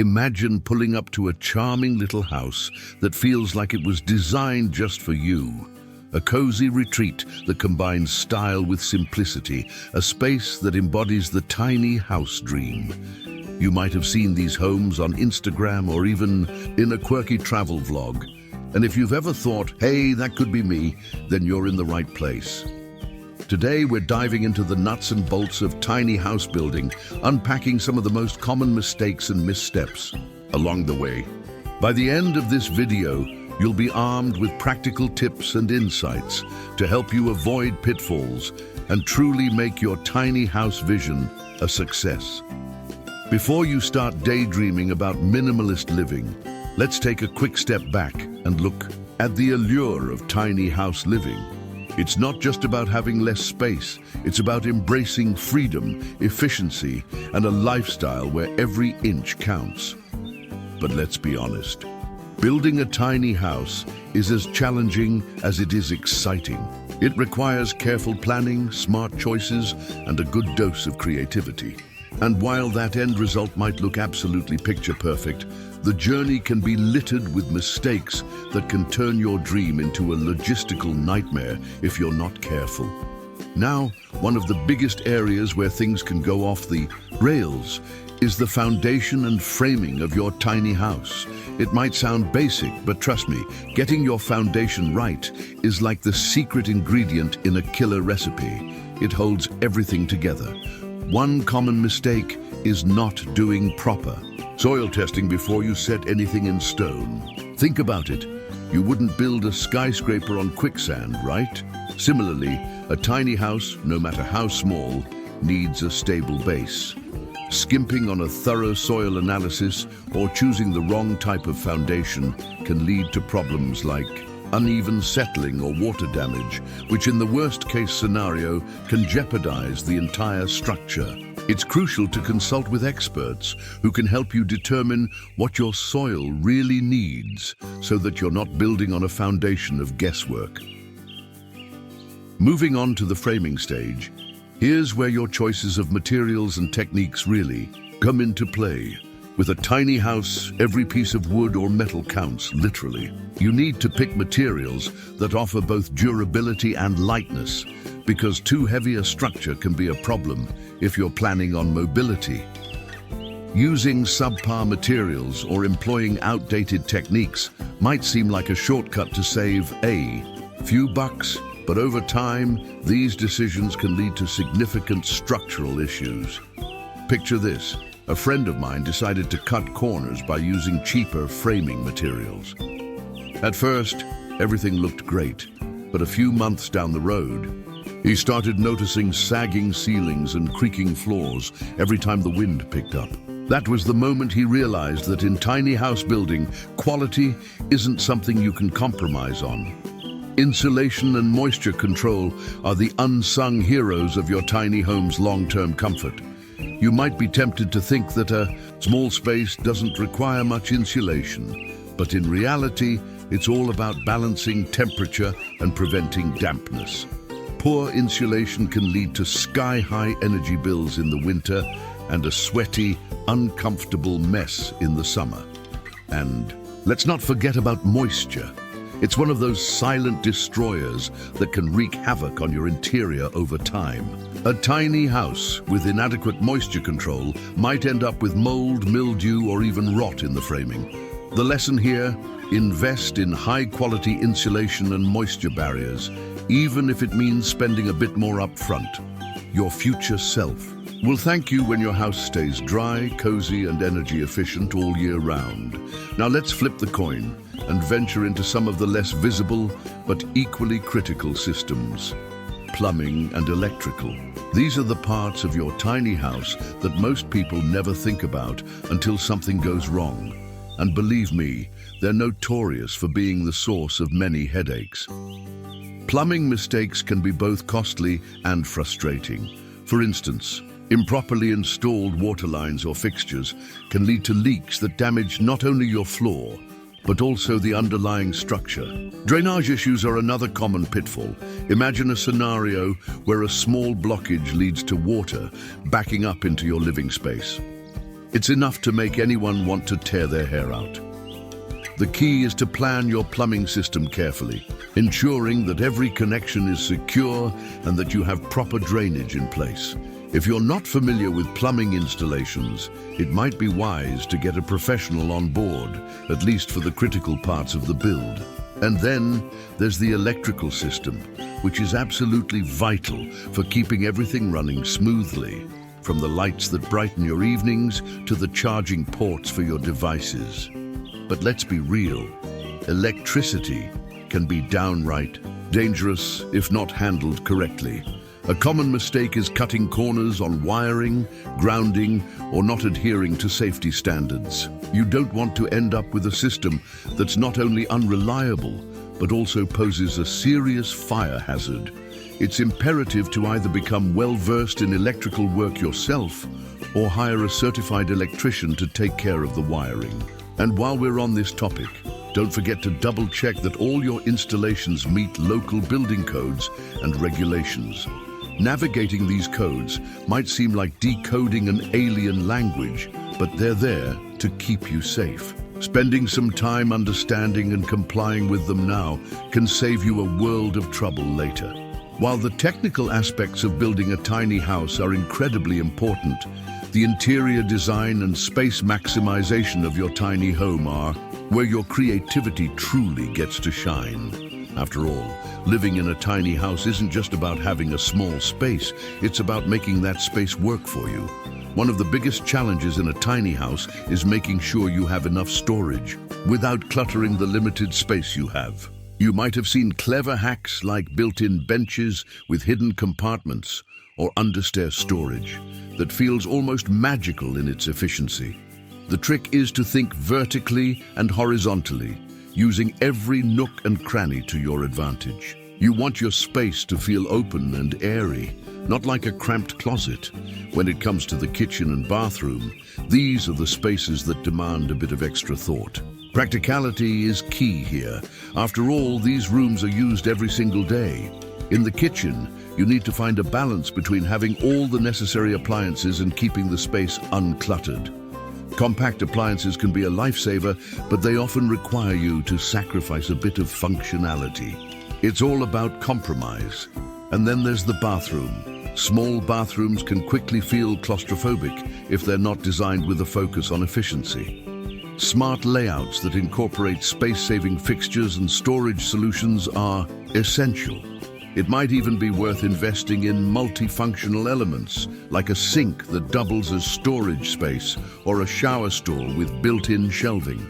Imagine pulling up to a charming little house that feels like it was designed just for you. A cozy retreat that combines style with simplicity, a space that embodies the tiny house dream. You might have seen these homes on Instagram or even in a quirky travel vlog. And if you've ever thought, hey, that could be me, then you're in the right place. Today, we're diving into the nuts and bolts of tiny house building, unpacking some of the most common mistakes and missteps along the way. By the end of this video, you'll be armed with practical tips and insights to help you avoid pitfalls and truly make your tiny house vision a success. Before you start daydreaming about minimalist living, let's take a quick step back and look at the allure of tiny house living. It's not just about having less space, it's about embracing freedom, efficiency, and a lifestyle where every inch counts. But let's be honest, building a tiny house is as challenging as it is exciting. It requires careful planning, smart choices, and a good dose of creativity. And while that end result might look absolutely picture perfect, the journey can be littered with mistakes that can turn your dream into a logistical nightmare if you're not careful. Now, one of the biggest areas where things can go off the rails is the foundation and framing of your tiny house. It might sound basic, but trust me, getting your foundation right is like the secret ingredient in a killer recipe. It holds everything together. One common mistake is not doing proper soil testing before you set anything in stone. Think about it. You wouldn't build a skyscraper on quicksand, right? Similarly, a tiny house, no matter how small, needs a stable base. Skimping on a thorough soil analysis or choosing the wrong type of foundation can lead to problems like uneven settling or water damage, which in the worst-case scenario can jeopardize the entire structure. It's crucial to consult with experts who can help you determine what your soil really needs so that you're not building on a foundation of guesswork. Moving on to the framing stage, here's where your choices of materials and techniques really come into play. With a tiny house, every piece of wood or metal counts, literally. You need to pick materials that offer both durability and lightness, because too heavy a structure can be a problem if you're planning on mobility. Using subpar materials or employing outdated techniques might seem like a shortcut to save a few bucks, but over time, these decisions can lead to significant structural issues. Picture this. A friend of mine decided to cut corners by using cheaper framing materials. At first, everything looked great, but a few months down the road, he started noticing sagging ceilings and creaking floors every time the wind picked up. That was the moment he realized that in tiny house building, quality isn't something you can compromise on. Insulation and moisture control are the unsung heroes of your tiny home's long-term comfort. You might be tempted to think that a small space doesn't require much insulation, but in reality, it's all about balancing temperature and preventing dampness. Poor insulation can lead to sky-high energy bills in the winter and a sweaty, uncomfortable mess in the summer. And let's not forget about moisture. It's one of those silent destroyers that can wreak havoc on your interior over time. A tiny house with inadequate moisture control might end up with mold, mildew, or even rot in the framing. The lesson here, invest in high-quality insulation and moisture barriers, even if it means spending a bit more up front. Your future self will thank you when your house stays dry, cozy, and energy efficient all year round. Now let's flip the coin and venture into some of the less visible but equally critical systems. Plumbing and electrical. These are the parts of your tiny house that most people never think about until something goes wrong. And believe me, they're notorious for being the source of many headaches. Plumbing mistakes can be both costly and frustrating. For instance, improperly installed water lines or fixtures can lead to leaks that damage not only your floor, but also the underlying structure. Drainage issues are another common pitfall. Imagine a scenario where a small blockage leads to water backing up into your living space. It's enough to make anyone want to tear their hair out. The key is to plan your plumbing system carefully, ensuring that every connection is secure and that you have proper drainage in place. If you're not familiar with plumbing installations, it might be wise to get a professional on board, at least for the critical parts of the build. And then there's the electrical system, which is absolutely vital for keeping everything running smoothly, from the lights that brighten your evenings to the charging ports for your devices. But let's be real, electricity can be downright dangerous if not handled correctly. A common mistake is cutting corners on wiring, grounding, or not adhering to safety standards. You don't want to end up with a system that's not only unreliable, but also poses a serious fire hazard. It's imperative to either become well-versed in electrical work yourself or hire a certified electrician to take care of the wiring. And while we're on this topic, don't forget to double-check that all your installations meet local building codes and regulations. Navigating these codes might seem like decoding an alien language, but they're there to keep you safe. Spending some time understanding and complying with them now can save you a world of trouble later. While the technical aspects of building a tiny house are incredibly important, the interior design and space maximization of your tiny home are where your creativity truly gets to shine. After all, living in a tiny house isn't just about having a small space, it's about making that space work for you. One of the biggest challenges in a tiny house is making sure you have enough storage without cluttering the limited space you have. You might have seen clever hacks like built-in benches with hidden compartments or understair storage that feels almost magical in its efficiency. The trick is to think vertically and horizontally, using every nook and cranny to your advantage. You want your space to feel open and airy, not like a cramped closet. When it comes to the kitchen and bathroom, these are the spaces that demand a bit of extra thought. Practicality is key here. After all, these rooms are used every single day. In the kitchen, you need to find a balance between having all the necessary appliances and keeping the space uncluttered. Compact appliances can be a lifesaver, but they often require you to sacrifice a bit of functionality. It's all about compromise. And then there's the bathroom. Small bathrooms can quickly feel claustrophobic if they're not designed with a focus on efficiency. Smart layouts that incorporate space-saving fixtures and storage solutions are essential. It might even be worth investing in multifunctional elements, like a sink that doubles as storage space or a shower stall with built-in shelving.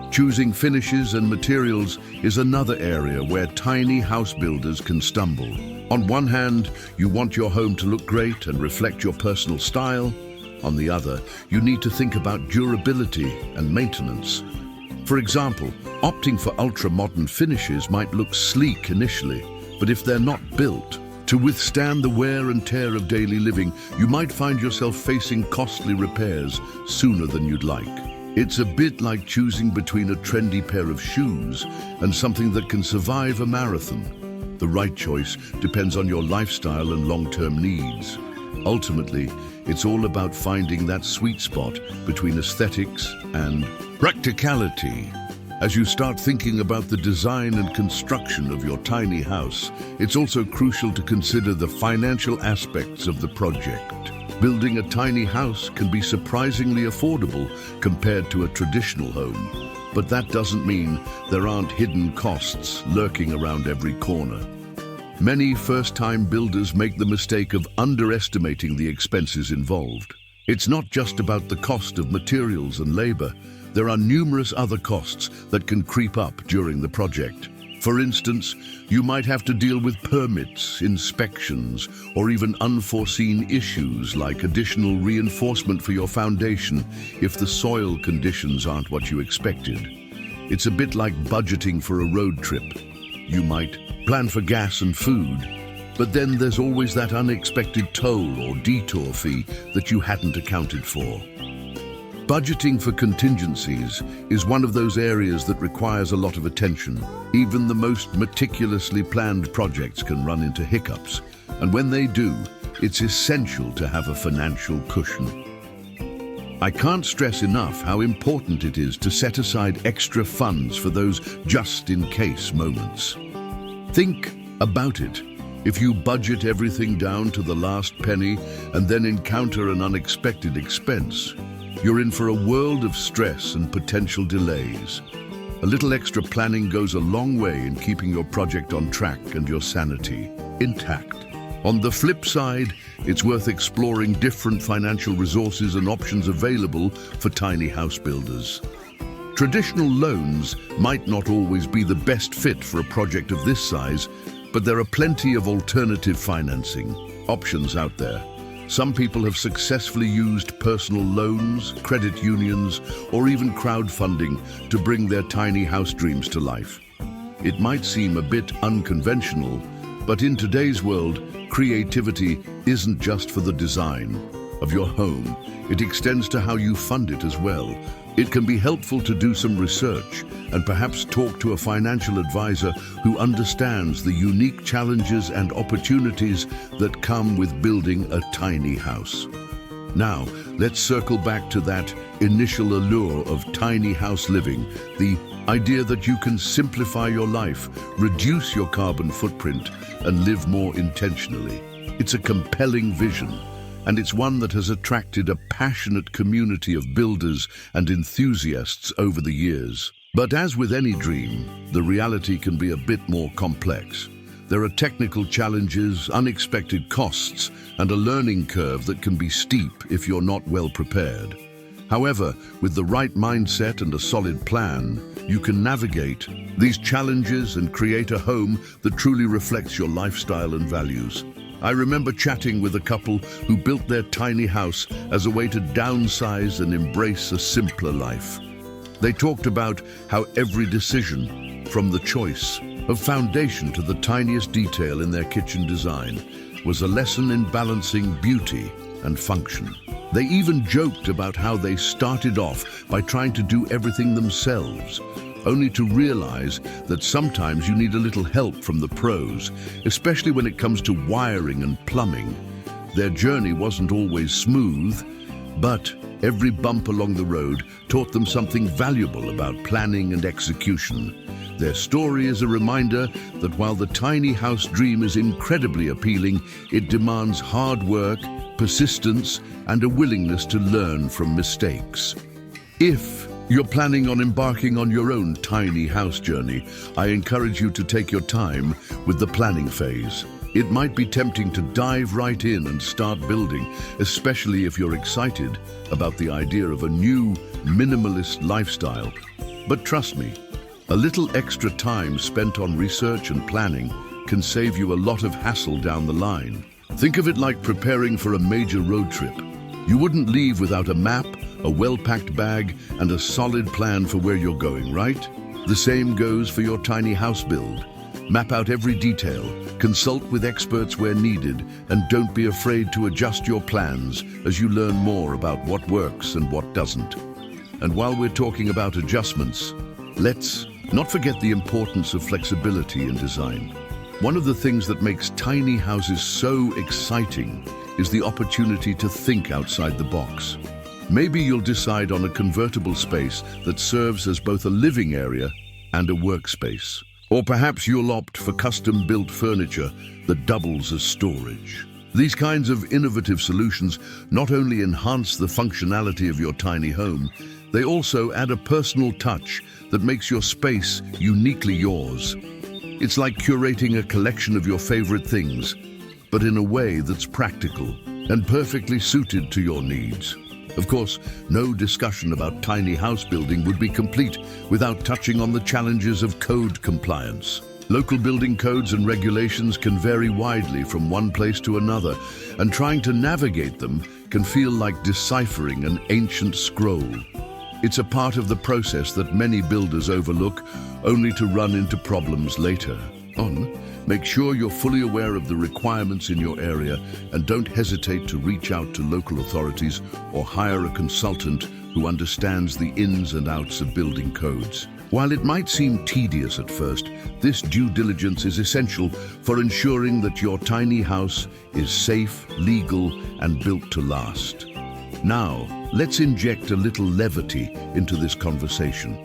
Choosing finishes and materials is another area where tiny house builders can stumble. On one hand, you want your home to look great and reflect your personal style. On the other, you need to think about durability and maintenance. For example, opting for ultra-modern finishes might look sleek initially, but if they're not built to withstand the wear and tear of daily living, you might find yourself facing costly repairs sooner than you'd like. It's a bit like choosing between a trendy pair of shoes and something that can survive a marathon. The right choice depends on your lifestyle and long-term needs. Ultimately, it's all about finding that sweet spot between aesthetics and practicality. As you start thinking about the design and construction of your tiny house, it's also crucial to consider the financial aspects of the project. Building a tiny house can be surprisingly affordable compared to a traditional home, but that doesn't mean there aren't hidden costs lurking around every corner. Many first-time builders make the mistake of underestimating the expenses involved. It's not just about the cost of materials and labor. There are numerous other costs that can creep up during the project. For instance, you might have to deal with permits, inspections, or even unforeseen issues like additional reinforcement for your foundation if the soil conditions aren't what you expected. It's a bit like budgeting for a road trip. You might plan for gas and food, but then there's always that unexpected toll or detour fee that you hadn't accounted for. Budgeting for contingencies is one of those areas that requires a lot of attention. Even the most meticulously planned projects can run into hiccups, and when they do, it's essential to have a financial cushion. I can't stress enough how important it is to set aside extra funds for those just-in-case moments. Think about it. If you budget everything down to the last penny and then encounter an unexpected expense, you're in for a world of stress and potential delays. A little extra planning goes a long way in keeping your project on track and your sanity intact. On the flip side, it's worth exploring different financial resources and options available for tiny house builders. Traditional loans might not always be the best fit for a project of this size, but there are plenty of alternative financing options out there. Some people have successfully used personal loans, credit unions, or even crowdfunding to bring their tiny house dreams to life. It might seem a bit unconventional, but in today's world, creativity isn't just for the design of your home. It extends to how you fund it as well. It can be helpful to do some research and perhaps talk to a financial advisor who understands the unique challenges and opportunities that come with building a tiny house. Now, let's circle back to that initial allure of tiny house living, the idea that you can simplify your life, reduce your carbon footprint, and live more intentionally. It's a compelling vision, and it's one that has attracted a passionate community of builders and enthusiasts over the years. But as with any dream, the reality can be a bit more complex. There are technical challenges, unexpected costs, and a learning curve that can be steep if you're not well prepared. However, with the right mindset and a solid plan, you can navigate these challenges and create a home that truly reflects your lifestyle and values. I remember chatting with a couple who built their tiny house as a way to downsize and embrace a simpler life. They talked about how every decision, from the choice of foundation to the tiniest detail in their kitchen design, was a lesson in balancing beauty and function. They even joked about how they started off by trying to do everything themselves, only to realize that sometimes you need a little help from the pros, especially when it comes to wiring and plumbing. Their journey wasn't always smooth, but every bump along the road taught them something valuable about planning and execution. Their story is a reminder that while the tiny house dream is incredibly appealing, it demands hard work, persistence, and a willingness to learn from mistakes. If you're planning on embarking on your own tiny house journey, I encourage you to take your time with the planning phase. It might be tempting to dive right in and start building, especially if you're excited about the idea of a new, minimalist lifestyle. But trust me, a little extra time spent on research and planning can save you a lot of hassle down the line. Think of it like preparing for a major road trip. You wouldn't leave without a map, a well-packed bag, and a solid plan for where you're going, right? The same goes for your tiny house build. Map out every detail, consult with experts where needed, and don't be afraid to adjust your plans as you learn more about what works and what doesn't. And while we're talking about adjustments, let's not forget the importance of flexibility in design. One of the things that makes tiny houses so exciting is the opportunity to think outside the box. Maybe you'll decide on a convertible space that serves as both a living area and a workspace. Or perhaps you'll opt for custom-built furniture that doubles as storage. These kinds of innovative solutions not only enhance the functionality of your tiny home, they also add a personal touch that makes your space uniquely yours. It's like curating a collection of your favorite things, but in a way that's practical and perfectly suited to your needs. Of course, no discussion about tiny house building would be complete without touching on the challenges of code compliance. Local building codes and regulations can vary widely from one place to another, and trying to navigate them can feel like deciphering an ancient scroll. It's a part of the process that many builders overlook, only to run into problems later on. Make sure you're fully aware of the requirements in your area and don't hesitate to reach out to local authorities or hire a consultant who understands the ins and outs of building codes. While it might seem tedious at first, this due diligence is essential for ensuring that your tiny house is safe, legal, and built to last. Now, let's inject a little levity into this conversation.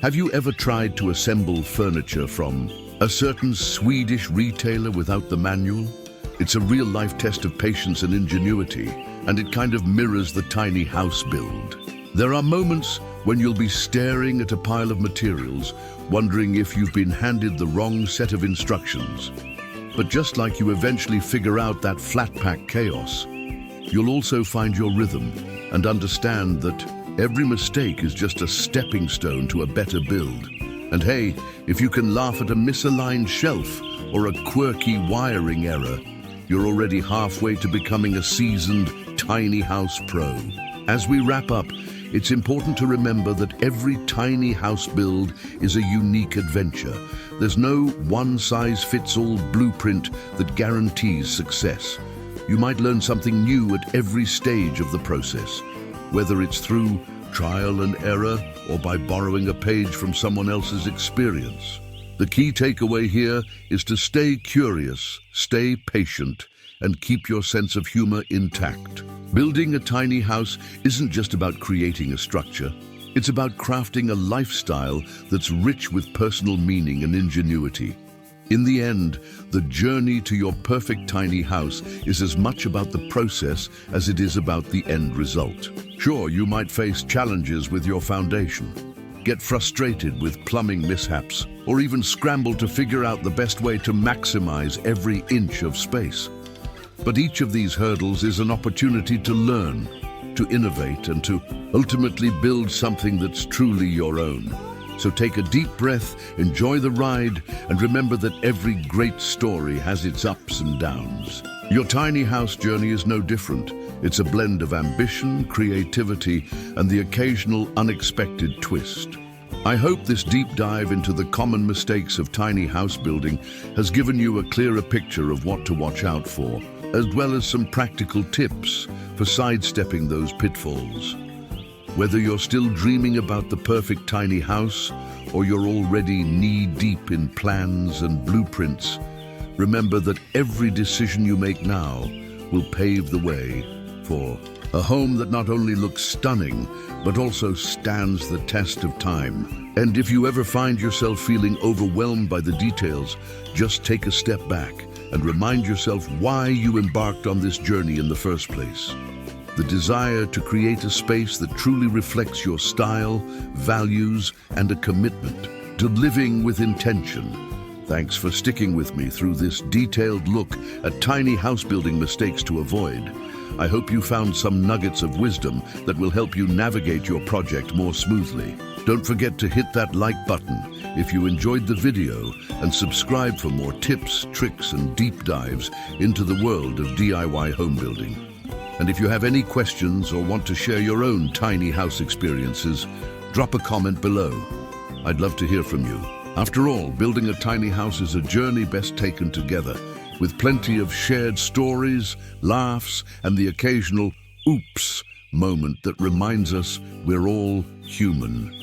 Have you ever tried to assemble furniture from a certain Swedish retailer without the manual? It's a real-life test of patience and ingenuity, and it kind of mirrors the tiny house build. There are moments when you'll be staring at a pile of materials, wondering if you've been handed the wrong set of instructions. But just like you eventually figure out that flat-pack chaos, you'll also find your rhythm and understand that every mistake is just a stepping stone to a better build. And hey, if you can laugh at a misaligned shelf or a quirky wiring error, you're already halfway to becoming a seasoned tiny house pro. As we wrap up, it's important to remember that every tiny house build is a unique adventure. There's no one-size-fits-all blueprint that guarantees success. You might learn something new at every stage of the process, whether it's through trial and error or by borrowing a page from someone else's experience. The key takeaway here is to stay curious, stay patient, and keep your sense of humor intact. Building a tiny house isn't just about creating a structure. It's about crafting a lifestyle that's rich with personal meaning and ingenuity. In the end, the journey to your perfect tiny house is as much about the process as it is about the end result. Sure, you might face challenges with your foundation, get frustrated with plumbing mishaps, or even scramble to figure out the best way to maximize every inch of space. But each of these hurdles is an opportunity to learn, to innovate, and to ultimately build something that's truly your own. So take a deep breath, enjoy the ride, and remember that every great story has its ups and downs. Your tiny house journey is no different. It's a blend of ambition, creativity, and the occasional unexpected twist. I hope this deep dive into the common mistakes of tiny house building has given you a clearer picture of what to watch out for, as well as some practical tips for sidestepping those pitfalls. Whether you're still dreaming about the perfect tiny house or you're already knee-deep in plans and blueprints, remember that every decision you make now will pave the way for a home that not only looks stunning, but also stands the test of time. And if you ever find yourself feeling overwhelmed by the details, just take a step back and remind yourself why you embarked on this journey in the first place. The desire to create a space that truly reflects your style, values, and a commitment to living with intention. Thanks for sticking with me through this detailed look at tiny house building mistakes to avoid. I hope you found some nuggets of wisdom that will help you navigate your project more smoothly. Don't forget to hit that like button if you enjoyed the video and subscribe for more tips, tricks, and deep dives into the world of DIY home building. And if you have any questions or want to share your own tiny house experiences, drop a comment below. I'd love to hear from you. After all, building a tiny house is a journey best taken together, with plenty of shared stories, laughs, and the occasional oops moment that reminds us we're all human.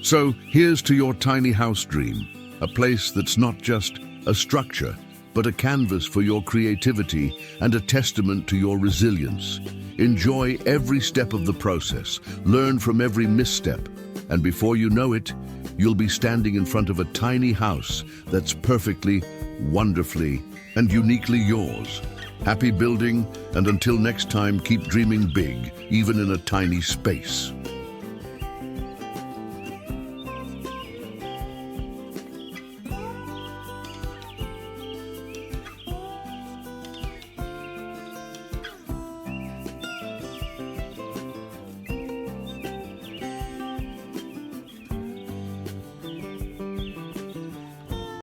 So here's to your tiny house dream, a place that's not just a structure, but a canvas for your creativity and a testament to your resilience. Enjoy every step of the process, learn from every misstep, and before you know it, you'll be standing in front of a tiny house that's perfectly, wonderfully, and uniquely yours. Happy building, and until next time, keep dreaming big, even in a tiny space.